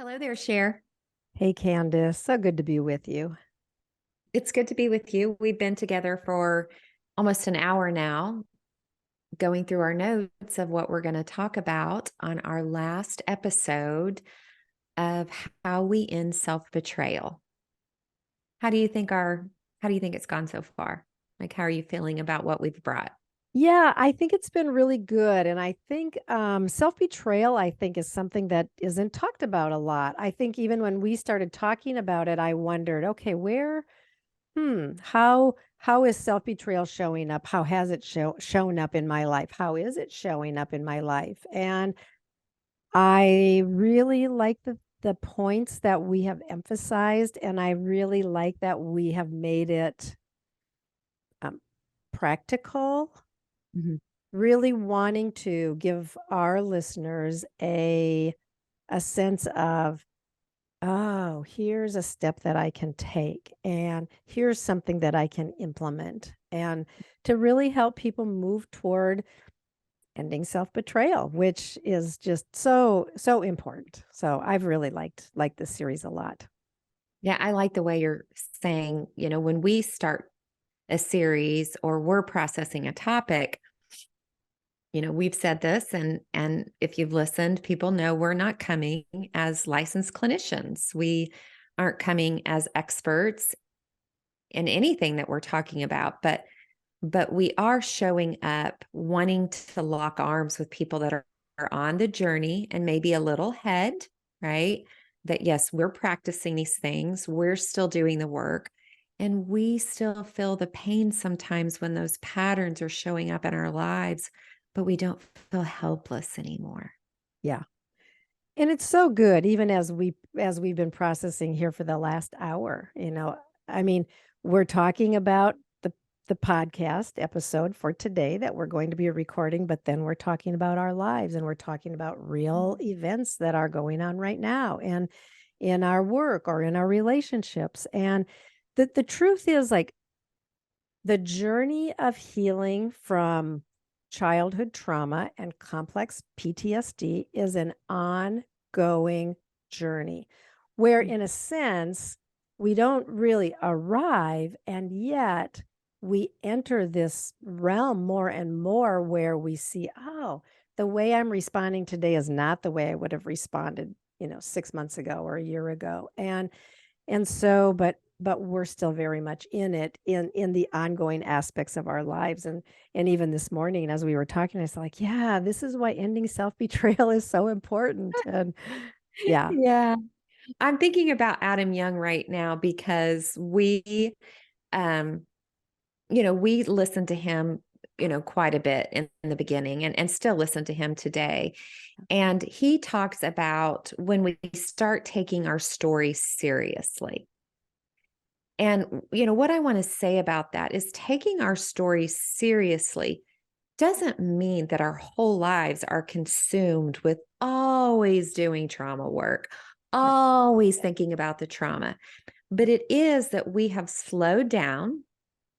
Hello there, Cher. Hey, Candace. So good to be with you. It's good to be with you. We've been together for almost an hour now, going through our notes of what we're going to talk about on our last episode of how we end self-betrayal. How do you think it's gone so far? Like, how are you feeling about what we've brought? Yeah, I think it's been really good. And I think self-betrayal, I think, is something that isn't talked about a lot. I think even when we started talking about it, I wondered, okay, how is self-betrayal showing up? How has it shown up in my life? How is it showing up in my life? And I really like the points that we have emphasized, and I really like that we have made it um, practical, Mhm. really wanting to give our listeners a sense of, oh, here's a step that I can take, and here's something that I can implement, and to really help people move toward ending self-betrayal, which is just so important. So I've really liked this series a lot. Yeah, I like the way you're saying, when we start a series or we're processing a topic, we've said this, and if you've listened, people know we're not coming as licensed clinicians. We aren't coming as experts in anything that we're talking about, but we are showing up wanting to lock arms with people that are on the journey and maybe a little ahead, right? That yes, we're practicing these things, we're still doing the work, and we still feel the pain sometimes when those patterns are showing up in our lives, but we don't feel helpless anymore. Yeah. And it's so good, even as we've been processing here for the last hour. I mean, we're talking about the podcast episode for today that we're going to be recording, but then we're talking about our lives, and we're talking about real events that are going on right now and in our work or in our relationships. And the truth is, like, the journey of healing from childhood trauma and complex PTSD is an ongoing journey where, in a sense, we don't really arrive, and yet we enter this realm more and more where we see, oh, the way I'm responding today is not the way I would have responded, 6 months ago or a year ago. And so, but we're still very much in it, in the ongoing aspects of our lives. And even this morning as we were talking, I was like, yeah, this is why ending self-betrayal is so important. And yeah. Yeah. I'm thinking about Adam Young right now because um, we listened to him, quite a bit in the beginning and still listen to him today. And he talks about when we start taking our story seriously. And, what I want to say about that is taking our story seriously doesn't mean that our whole lives are consumed with always doing trauma work, No. always thinking about the trauma. But it is that we have slowed down,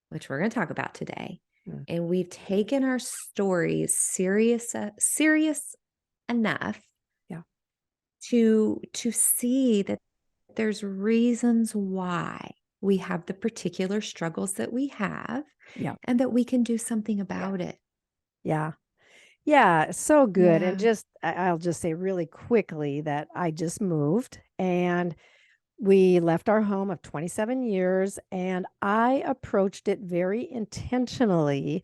which we're going to talk about today, Mm. and we've taken our stories serious enough Yeah. to see that there's reasons why we have the particular struggles that we have Yeah. and that we can do something about it. Yeah. Yeah, so good. And Yeah. just I'll just say really quickly that I just moved, and we left our home of 27 years, and I approached it very intentionally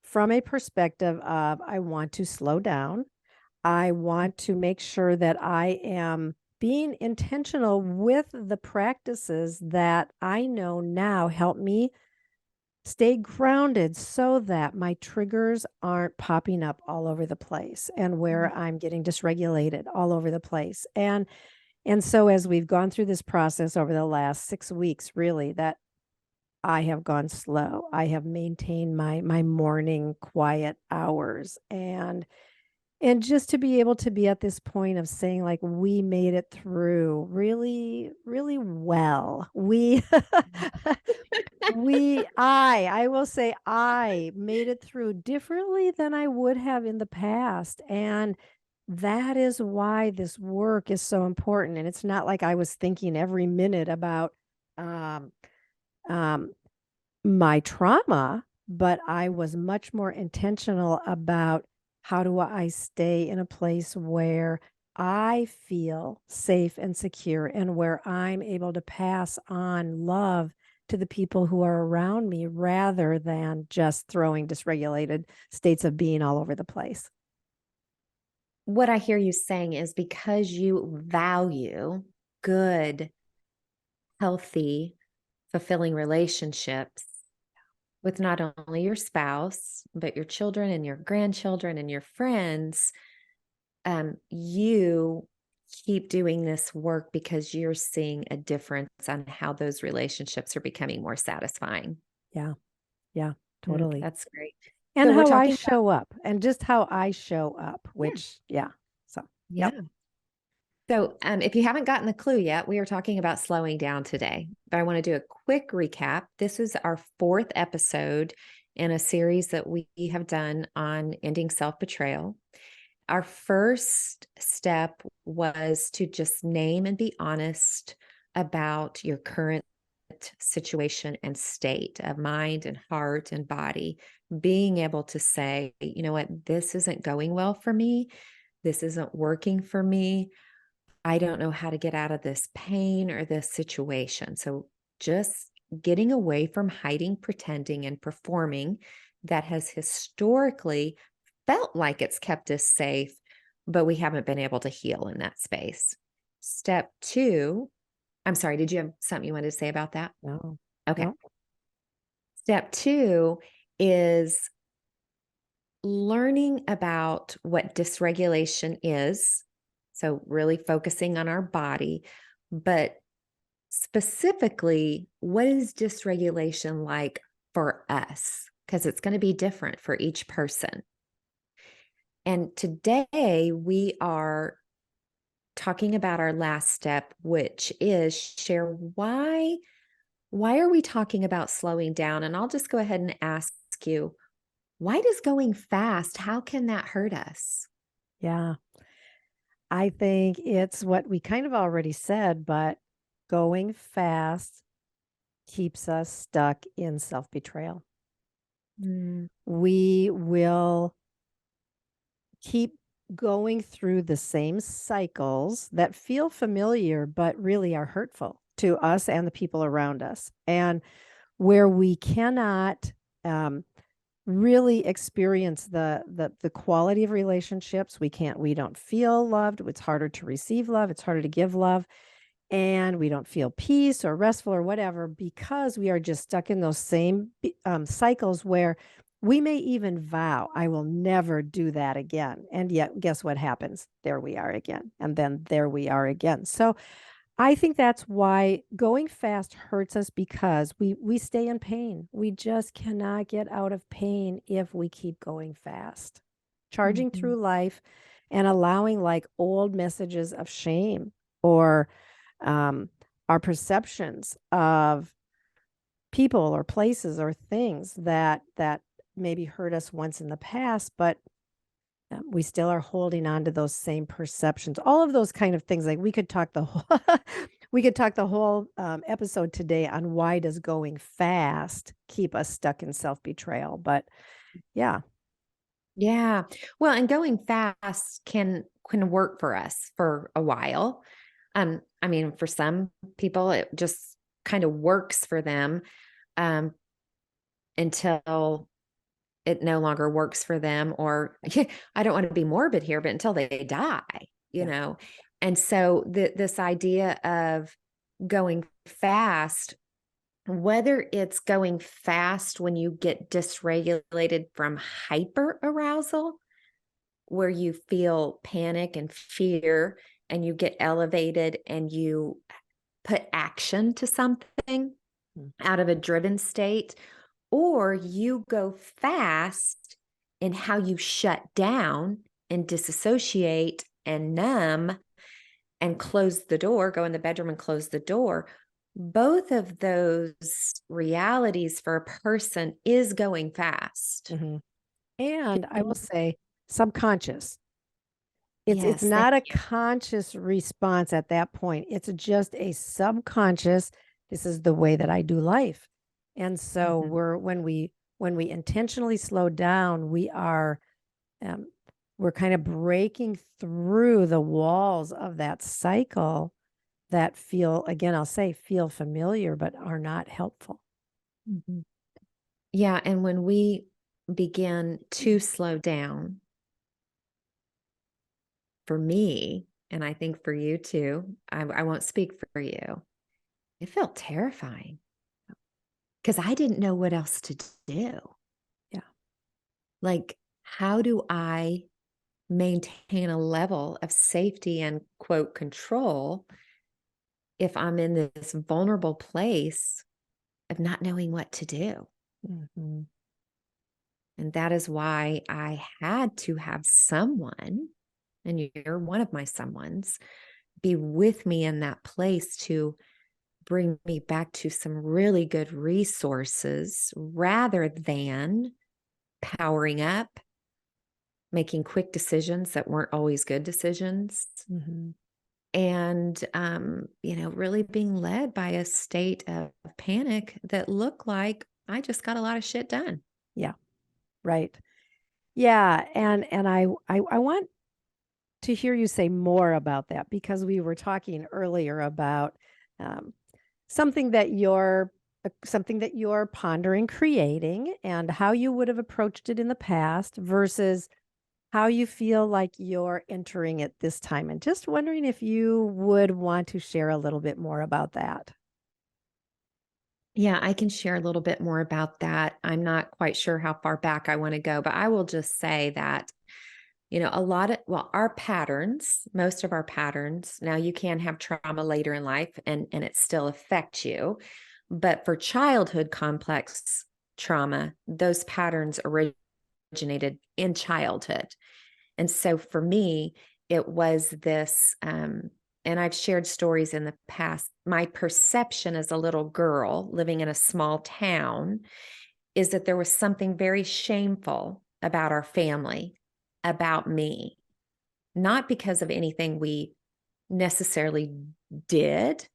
from a perspective of, I want to slow down. I want to make sure that I am being intentional with the practices that I know now help me stay grounded so that my triggers aren't popping up all over the place, and where I'm getting dysregulated all over the place. And so as we've gone through this process over the last 6 weeks, really, that I have gone slow. I have maintained my morning quiet hours, and just to be able to be at this point of saying, like, we made it through really, really well. We I will say I made it through differently than I would have in the past. And that is why this work is so important. And it's not like I was thinking every minute about um, um, my trauma, but I was much more intentional about how do I stay in a place where I feel safe and secure and where I'm able to pass on love to the people who are around me rather than just throwing dysregulated states of being all over the place. What I hear you saying is because you value good, healthy, fulfilling relationships with not only your spouse, but your children and your grandchildren and your friends, you keep doing this work because you're seeing a difference on how those relationships are becoming more satisfying. Yeah. Yeah, totally. That's great. And So we're how I talking about, show up and just how I show up, yeah, which, yeah. So, yep. yeah. So, if you haven't gotten the clue yet, we are talking about slowing down today. But I want to do a quick recap. This is our fourth episode in a series that we have done on ending self betrayal. Our first step was to just name and be honest about your current situation and state of mind and heart and body. Being able to say, you know what, this isn't going well for me. This isn't working for me. I don't know how to get out of this pain or this situation. So just getting away from hiding, pretending, and performing that has historically felt like it's kept us safe, but we haven't been able to heal in that space. Step two, I'm sorry, did you have something you wanted to say about that? No, Okay. no. Step two is learning about what dysregulation is. So, really focusing on our body, but specifically, what is dysregulation like for us? Because it's going to be different for each person. And today we are talking about our last step, which is share why are we talking about slowing down? And I'll just go ahead and ask you, why does going fast, how can that hurt us? Yeah. I think it's what we kind of already said, but going fast keeps us stuck in self betrayal. Mm, We will keep going through the same cycles that feel familiar, but really are hurtful to us and the people around us. And where we cannot um, really experience the quality of relationships, we don't feel loved. It's harder to receive love. It's harder to give love, and we don't feel peace or restful or whatever because we are just stuck in those same cycles where we may even vow, I will never do that again. And yet, guess what happens? There we are again. And then there we are again. So I think that's why going fast hurts us because we stay in pain. We just cannot get out of pain if we keep going fast. Charging mhm. through life and allowing like old messages of shame or um, our perceptions of people or places or things that maybe hurt us once in the past, but we still are holding on to those same perceptions. All of those kind of things. Like we could talk the whole, we could talk the whole episode today on why does going fast keep us stuck in self betrayal. But yeah, Yeah. Well, and going fast can work for us for a while. I mean, for some people, it just kind of works for them um, until it no longer works for them, or I don't want to be morbid here, but until they die, you yeah, know. And so this idea of going fast, whether it's going fast when you get dysregulated from hyper arousal, where you feel panic and fear and you get elevated and you put action to something mm, out of a driven state, or you go fast in how you shut down and disassociate and numb and close the door, go in the bedroom and close the door. Both of those realities for a person is going fast. mhm. And I will And say subconscious. It's Yes, thank not a you. conscious response at that point. It's just a subconscious, this is the way that I do life. And so Mhm. when we intentionally slow down, um, we're kind of breaking through the walls of that cycle that feel, again, I'll say feel familiar, but are not helpful. Mhm. Yeah, and when we begin to slow down, for me, and I think for you too, I won't speak for you, it felt terrifying because I didn't know what else to do. Yeah. Like, how do I maintain a level of safety and quote control if I'm in this vulnerable place of not knowing what to do? Hmm. And that is why I had to have someone, and you're one of my someones, be with me in that place to bring me back to some really good resources rather than powering up, making quick decisions that weren't always good decisions, Hmm. and really being led by a state of panic that looked like I just got a lot of shit done. Yeah. Right. Yeah. I want to hear you say more about that because we were talking earlier about um, something that you're pondering creating and how you would have approached it in the past versus how you feel like you're entering it this time. And just wondering if you would want to share a little bit more about that. Yeah, I can share a little bit more about that. I'm not quite sure how far back I want to go, but I will just say that, our patterns, most of our patterns, now you can have trauma later in life and it still affect you. But for childhood complex trauma, those patterns originated in childhood. And so for me, it was this, and I've shared stories in the past. My perception as a little girl living in a small town is that there was something very shameful about our family, about me, not because of anything we necessarily did,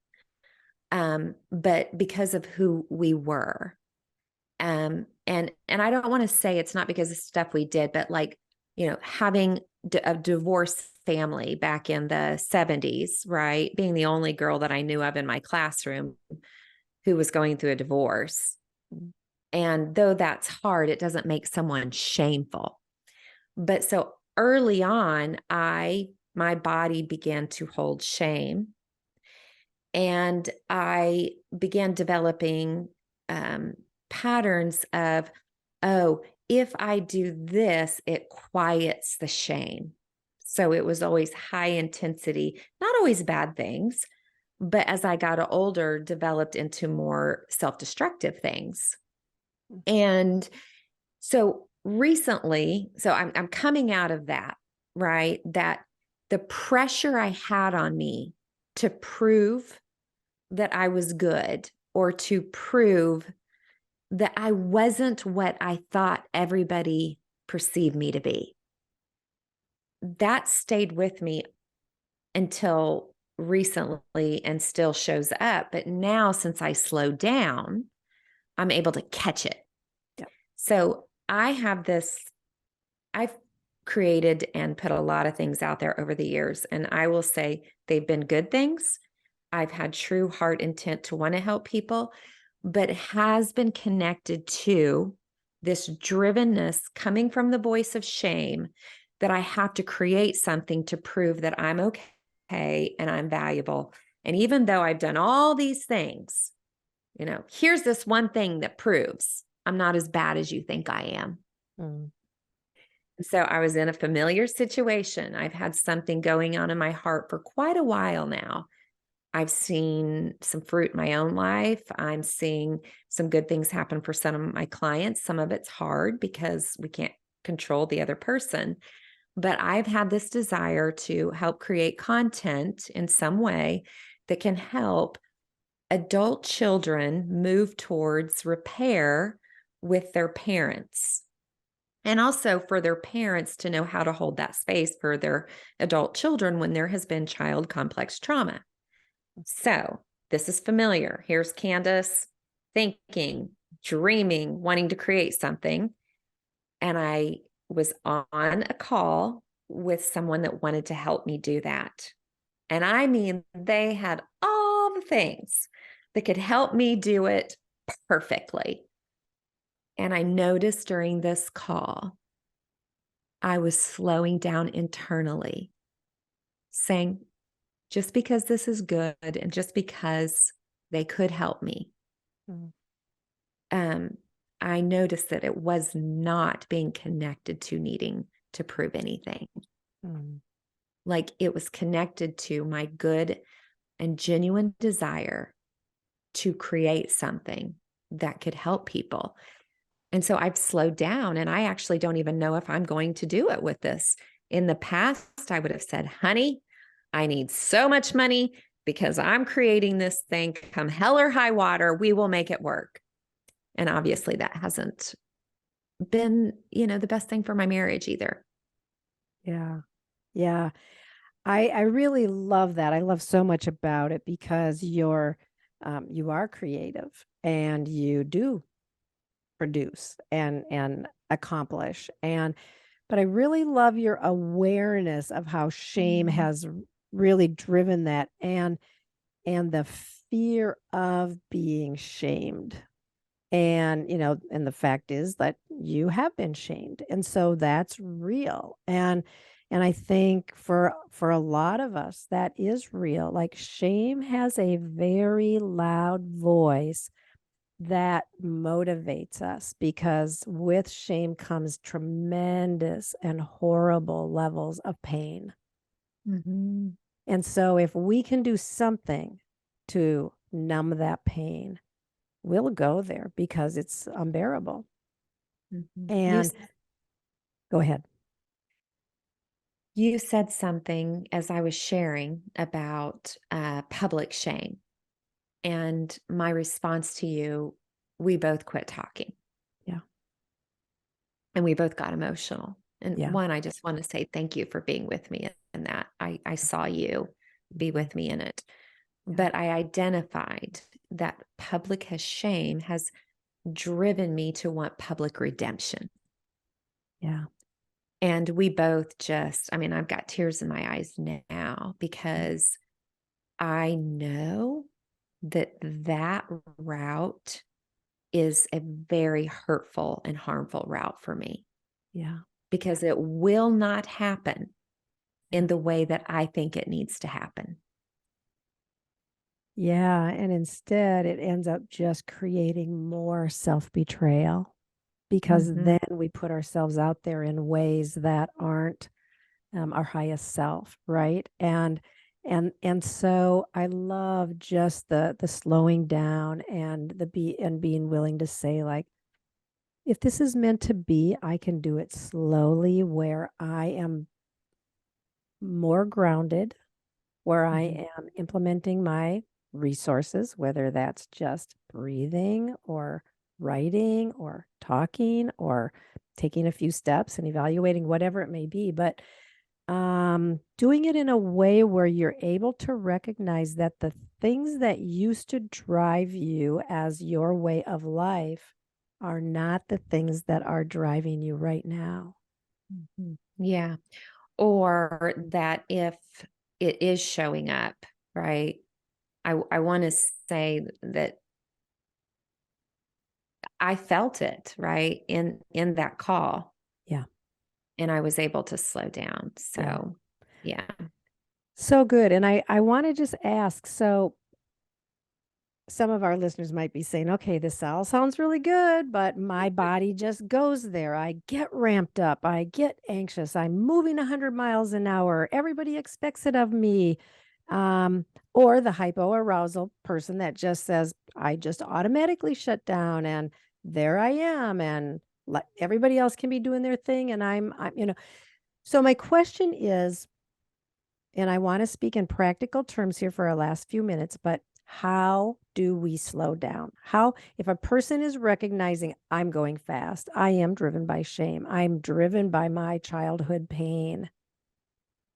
but because of who we were. And I don't want to say it's not because of stuff we did, but like, having a divorced family back in the 70s, right? Being the only girl that I knew of in my classroom who was going through a divorce. And though that's hard, it doesn't make someone shameful. But so early on, my body began to hold shame, and I began developing um, patterns of, oh, if I do this, it quiets the shame. So it was always high intensity, not always bad things, but as I got older, developed into more self destructive things. And so recently, I'm coming out of that, right? That the pressure I had on me to prove that I was good or to prove that I wasn't what I thought everybody perceived me to be. That stayed with me until recently and still shows up. But now, since I slowed down, I'm able to catch it. Yeah. So I've created and put a lot of things out there over the years, and I will say they've been good things. I've had true heart intent to want to help people, but it has been connected to this drivenness coming from the voice of shame that I have to create something to prove that I'm okay and I'm valuable. And even though I've done all these things, here's this one thing that proves I'm not as bad as you think I am. Mm. So I was in a familiar situation. I've had something going on in my heart for quite a while now. I've seen some fruit in my own life. I'm seeing some good things happen for some of my clients. Some of it's hard because we can't control the other person. But I've had this desire to help create content in some way that can help adult children move towards repair with their parents. and also for their parents to know how to hold that space for their adult children when there has been child complex trauma. So this is familiar. Here's Kandace thinking, dreaming, wanting to create something. And I was on a call with someone that wanted to help me do that. And I mean, they had all the things that could help me do it perfectly. And I noticed during this call, I was slowing down internally, saying, just because this is good and just because they could help me, um, I noticed that it was not being connected to needing to prove anything. Like it was connected to my good and genuine desire to create something that could help people. And so I've slowed down, and I actually don't even know if I'm going to do it with this. In the past, I would have said, honey, I need so much money because I'm creating this thing. Come hell or high water, we will make it work. And obviously that hasn't been, the best thing for my marriage either. Yeah. Yeah. I really love that. I love so much about it because you are creative and you do produce and accomplish. But I really love your awareness of how shame has really driven that and the fear of being shamed. And the fact is that you have been shamed. And so that's real. And I think for a lot of us, that is real. Like shame has a very loud voice that motivates us because with shame comes tremendous and horrible levels of pain. And so if we can do something to numb that pain, we'll go there because it's unbearable. And go ahead. You said something as I was sharing about public shame. And my response to you, we both quit talking. Yeah. And we both got emotional. And Yeah. one, I just want to say thank you for being with me in that. I saw you be with me in it. But I identified that public shame has driven me to want public redemption. Yeah. And we both I've got tears in my eyes now because I know that route is a very hurtful and harmful route for me. Yeah. Because it will not happen in the way that I think it needs to happen. Yeah. And instead, it ends up just creating more self-betrayal because then we put ourselves out there in ways that aren't our highest self, right? And so I love just the slowing down and being willing to say, like, if this is meant to be, I can do it slowly where I am more grounded, where I am implementing my resources, whether that's just breathing or writing or talking or taking a few steps and evaluating whatever it may be. But doing it in a way where you're able to recognize that the things that used to drive you as your way of life are not the things that are driving you right now. Yeah. Or that if it is showing up, right? I want to say that I felt it, right? In that call. Yeah. And I was able to slow down. So, yeah. So good. And I want to just ask, so some of our listeners might be saying, okay, this all sounds really good, but my body just goes there. I get ramped up. I get anxious. I'm moving 100 miles an hour. Everybody expects it of me. Or the hypoarousal person that just says, I just automatically shut down and there I am. And everybody else can be doing their thing. And so my question is, and I want to speak in practical terms here for our last few minutes, but How do we slow down? How, if a person is recognizing I'm going fast, I am driven by shame, I'm driven by my childhood pain.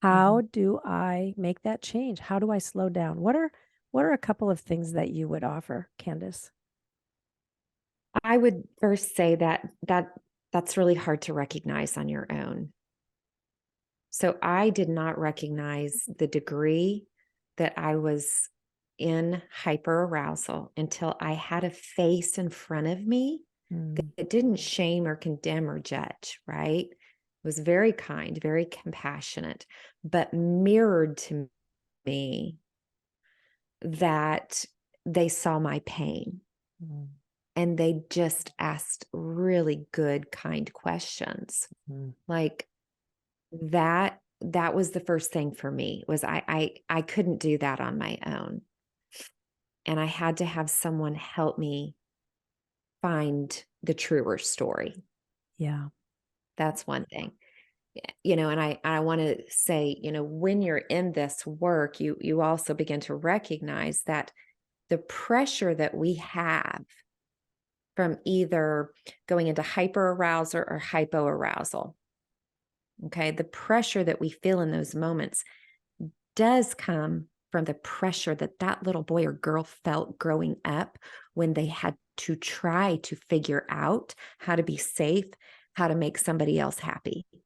How do I make that change? How do I slow down? What are a couple of things that you would offer, Kandace? I would first say that's really hard to recognize on your own. So I did not recognize the degree that I was in hyperarousal until I had a face in front of me Mm, that didn't shame or condemn or judge, right? It was very kind, very compassionate, but mirrored to me that they saw my pain mm, and they just asked really good, kind questions. mm. Like that was the first thing for me was I couldn't do that on my own. And I had to have someone help me find the truer story. Yeah. That's one thing. And I want to say, when you're in this work, you also begin to recognize that the pressure that we have from either going into hyperarousal or hypoarousal, okay, the pressure that we feel in those moments does come from the pressure that little boy or girl felt growing up when they had to try to figure out how to be safe, how to make somebody else happy. Yeah.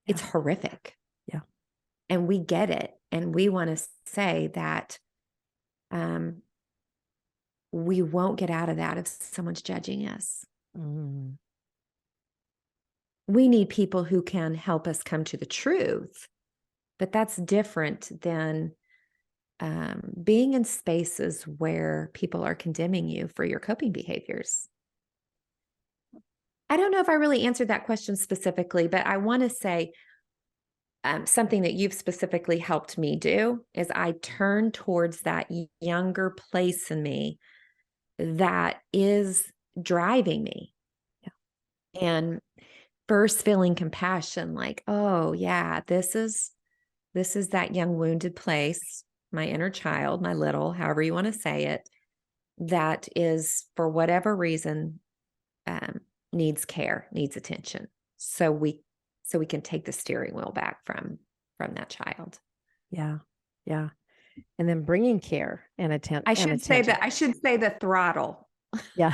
It's horrific. Yeah. And we get it. And we want to say that um, we won't get out of that if someone's judging us. Mm, We need people who can help us come to the truth, but that's different than being in spaces where people are condemning you for your coping behaviors. I don't know if I really answered that question specifically, but I want to say something that you've specifically helped me do is I turn towards that younger place in me that is driving me. yeah. And first feeling compassion, like, oh yeah, this is that young wounded place, my inner child, my little, however you want to say it, that is for whatever reason um, needs care, needs attention. So we can take the steering wheel back from that child. Yeah. Yeah. And then bringing care and attention. I should say the throttle. Yeah.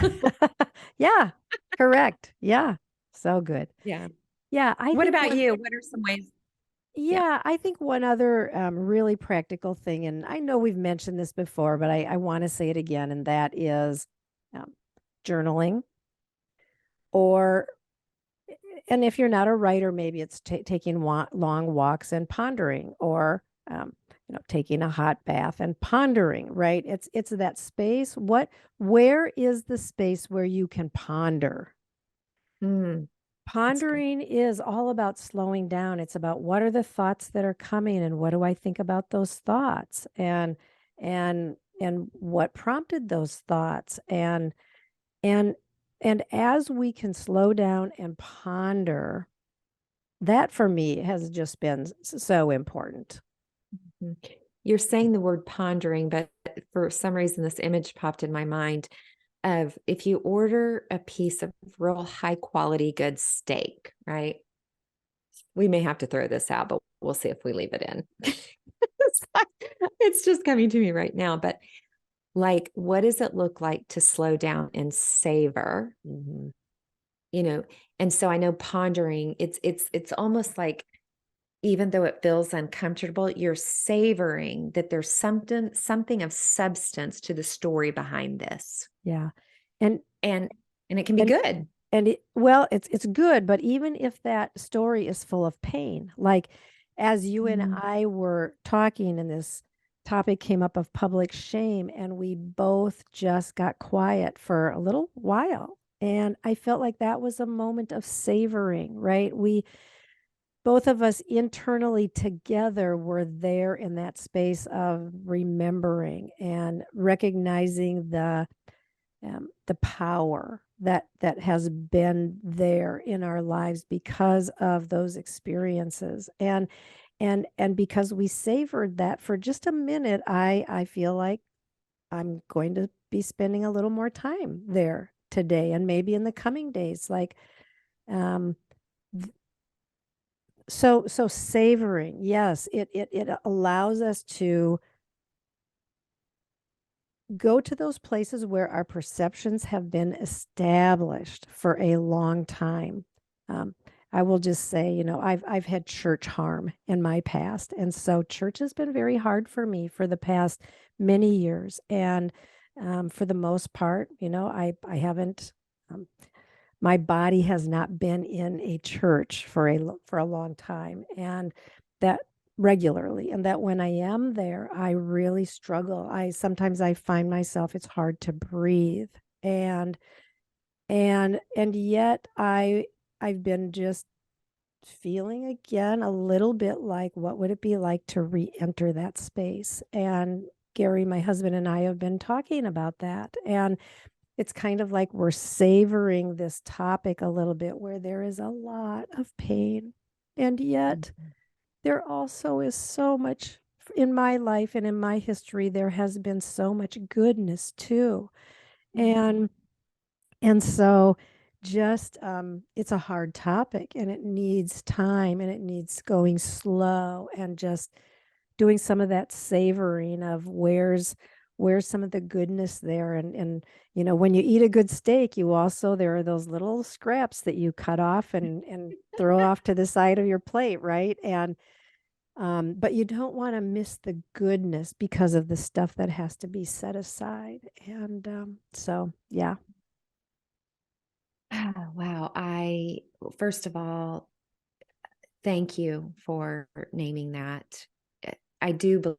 Yeah. Correct. Yeah. So good. Yeah. Yeah. I What think about one, you? What are some ways? Yeah. yeah, I think one other really practical thing, and I know we've mentioned this before, but I want to say it again, and that is um, journaling, or, and if you're not a writer, maybe it's taking long walks and pondering, or taking a hot bath and pondering. Right? It's that space. Where is the space where you can ponder? Mm, that's good. Pondering is all about slowing down. It's about what are the thoughts that are coming and what do I think about those thoughts, and what prompted those thoughts, and and as we can slow down and ponder, that for me has just been so important. Mhm. You're saying the word pondering, but for some reason, this image popped in my mind of if you order a piece of real high quality, good steak, right? We may have to throw this out, but we'll see if we leave it in. It's just coming to me right now. But like, what does it look like to slow down and savor? Mhm. You know, and so I know pondering, it's almost like even though it feels uncomfortable, you're savoring that there's something of substance to the story behind this. Yeah. And And and it can be and good. well, it's good, but even if that story is full of pain, like as you and Mm. I were talking and this topic came up of public shame, and we both just got quiet for a little while. And I felt like that was a moment of savoring, right? We both of us internally together were there in that space of remembering and recognizing the power that has been there in our lives because of those experiences, and because we savored that for just a minute. I feel like I'm going to be spending a little more time there today and maybe in the coming days. Like, um, so savoring, yes, it allows us to go to those places where our perceptions have been established for a long time. Um, I will just say, I've had church harm in my past, and so church has been very hard for me for the past many years. And for the most part, I haven't. Um, my body has not been in a church for a long time, and that regularly, and that when I am there, I really struggle. I sometimes I find myself, it's hard to breathe, and yet I've been just feeling again a little bit like, what would it be like to re-enter that space? And Gary, my husband, and I have been talking about that, and it's kind of like we're savoring this topic a little bit, where there is a lot of pain. And yet, there also is so much in my life and in my history, there has been so much goodness too. And so just it's a hard topic, and it needs time, and it needs going slow, and just doing some of that savoring of where's some of the goodness there. And when you eat a good steak, you also, there are those little scraps that you cut off and throw off to the side of your plate, right? And but you don't want to miss the goodness because of the stuff that has to be set aside. And so yeah. Wow. First of all, thank you for naming that. I do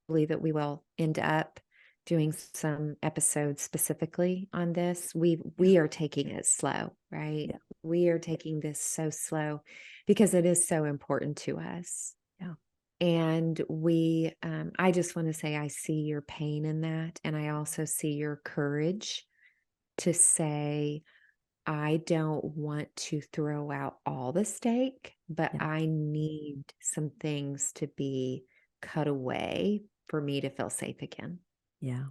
believe that we will end up doing some episodes specifically on this. We are taking it slow, right? Yeah. We are taking this so slow because it is so important to us. Yeah. And I just want to say, I see your pain in that. And I also see your courage to say, I don't want to throw out all the steak, but Yeah. I need some things to be cut away for me to feel safe again. Yeah.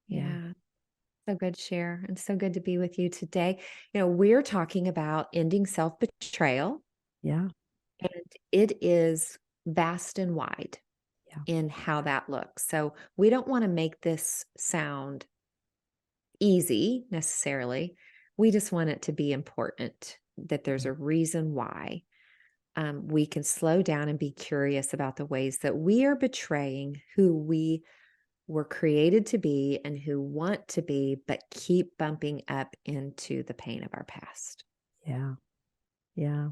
Yeah. Yeah. So good, Cher. And so good to be with you today. We're talking about ending self betrayal, Yeah. and it is vast and wide Yeah. in how that looks. So we don't want to make this sound easy necessarily. We just want it to be important, that there's a reason why. We can slow down and be curious about the ways that we are betraying who we were created to be and who want to be, but keep bumping up into the pain of our past. Yeah. Yeah.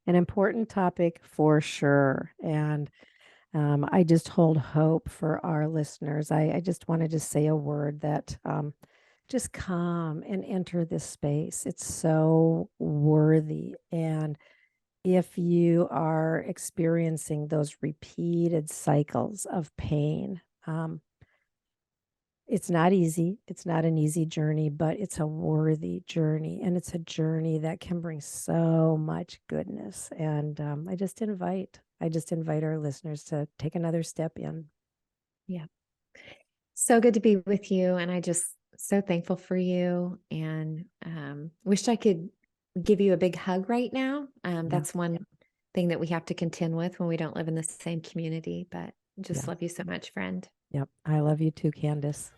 An important topic for sure. And I just hold hope for our listeners. I just wanted to say a word that just come and enter this space. It's so worthy. And if you are experiencing those repeated cycles of pain, it's not easy. It's not an easy journey, but it's a worthy journey. And it's a journey that can bring so much goodness. And I just invite our listeners to take another step in. Yeah. So good to be with you. And I just so thankful for you, and wish I could give you a big hug right now. Yeah. That's one thing that we have to contend with when we don't live in the same community, but just Yeah. love you so much, friend. Yep. I love you too, Candace.